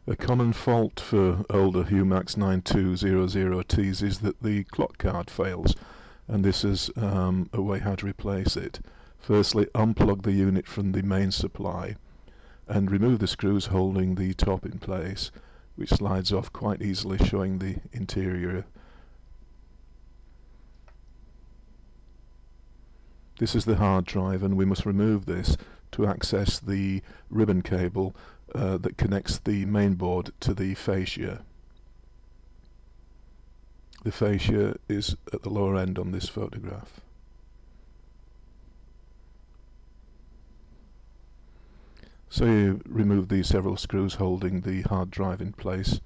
A common fault for older Humax 9200Ts is that the clock card fails, and this is a way how to replace it. Firstly, unplug the unit from the main supply and remove the screws holding the top in place, which slides off quite easily, showing the interior. This is the hard drive, and we must remove this to access the ribbon cable that connects the main board to the fascia. The fascia is at the lower end on this photograph. So you remove the several screws holding the hard drive in place.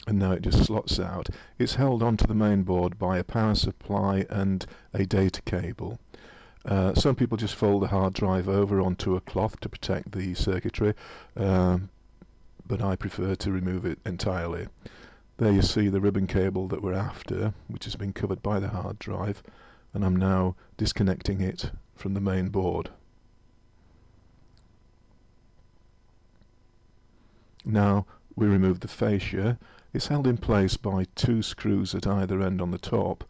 And now it just slots out. It's held onto the main board by a power supply and a data cable. Some people just fold the hard drive over onto a cloth to protect the circuitry, but I prefer to remove it entirely. There you see the ribbon cable that we're after, which has been covered by the hard drive, and I'm now disconnecting it from the main board. Now we remove the fascia. It's held in place by 2 screws at either end on the top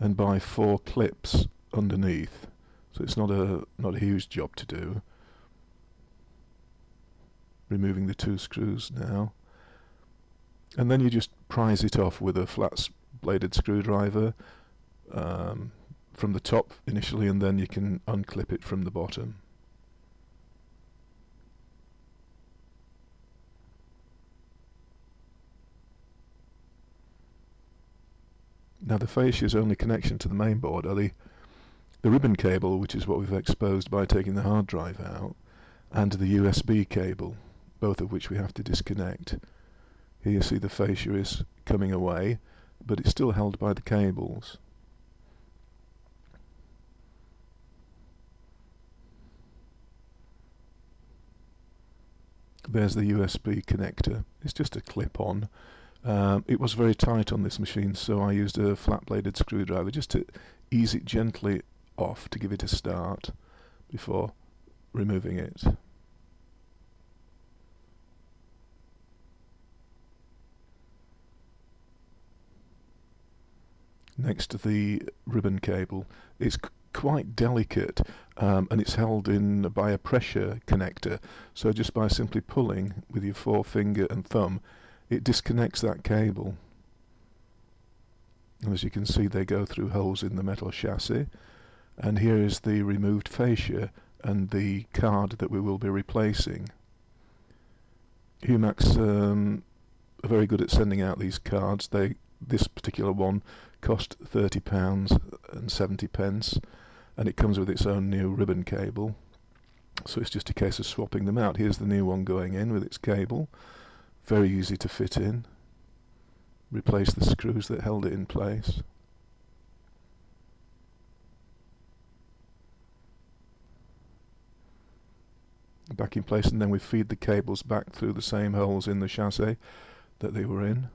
and by 4 clips underneath, so it's not a huge job to do. Removing the 2 screws now, and then you just prise it off with a flat bladed screwdriver from the top initially, and then you can unclip it from the bottom. Now the fascia's only connection to the main board are the ribbon cable, which is what we've exposed by taking the hard drive out, and the USB cable, both of which we have to disconnect. Here you see the fascia is coming away, but it's still held by the cables. There's the USB connector. It's just a clip-on. It was very tight on this machine, so I used a flat-bladed screwdriver just to ease it gently off to give it a start before removing it. Next to the ribbon cable, it's quite delicate, and it's held in by a pressure connector, so just by simply pulling with your forefinger and thumb, it disconnects that cable. And as you can see, they go through holes in the metal chassis, and here is the removed fascia and the card that we will be replacing. Humax are very good at sending out these cards. This particular one cost £30.70, and it comes with its own new ribbon cable, so it's just a case of swapping them out. Here's the new one going in with its cable, very easy to fit in. Replace the screws that held it in place. Back in place, and then we feed the cables back through the same holes in the chassis that they were in.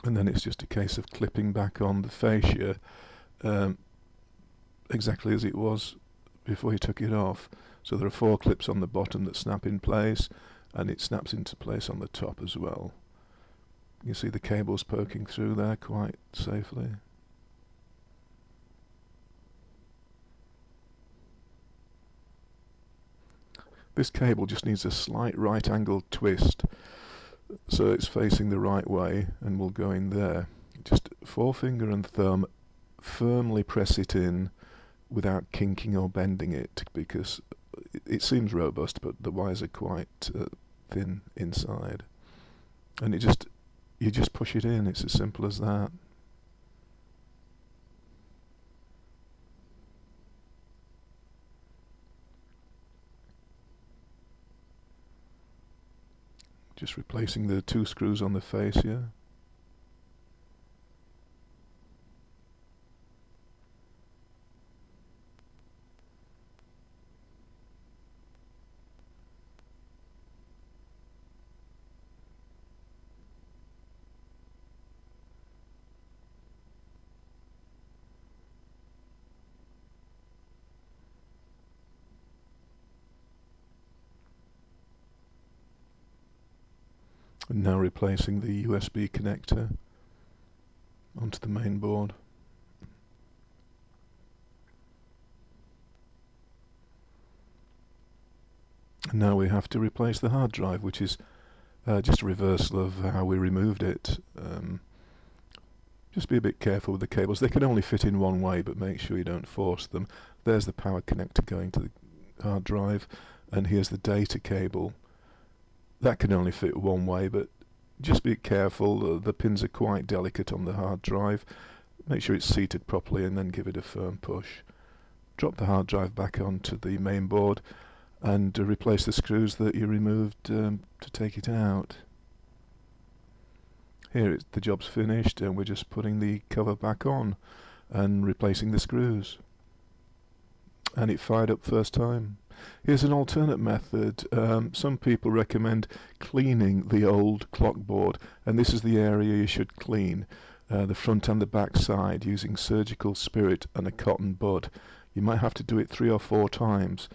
And then it's just a case of clipping back on the fascia exactly as it was before you took it off. So there are 4 clips on the bottom that snap in place, and it snaps into place on the top as well. You see the cables poking through there quite safely. This cable just needs a slight right angled twist, so it's facing the right way, and will go in there. Just forefinger and thumb firmly press it in without kinking or bending it, because it seems robust, but the wires are quite thin inside, and you just push it in. It's as simple as that. Just replacing the 2 screws on the fascia. And now replacing the USB connector onto the main board. And now we have to replace the hard drive, which is just a reversal of how we removed it. Just be a bit careful with the cables. They can only fit in one way, but make sure you don't force them. There's the power connector going to the hard drive, and here's the data cable. That can only fit one way, but just be careful. The pins are quite delicate on the hard drive. Make sure it's seated properly and then give it a firm push. Drop the hard drive back onto the main board and replace the screws that you removed to take it out. Here the job's finished and we're just putting the cover back on and replacing the screws. And it fired up first time. Here's an alternate method. Some people recommend cleaning the old clock board, and this is the area you should clean, the front and the back side, using surgical spirit and a cotton bud. You might have to do it 3 or 4 times.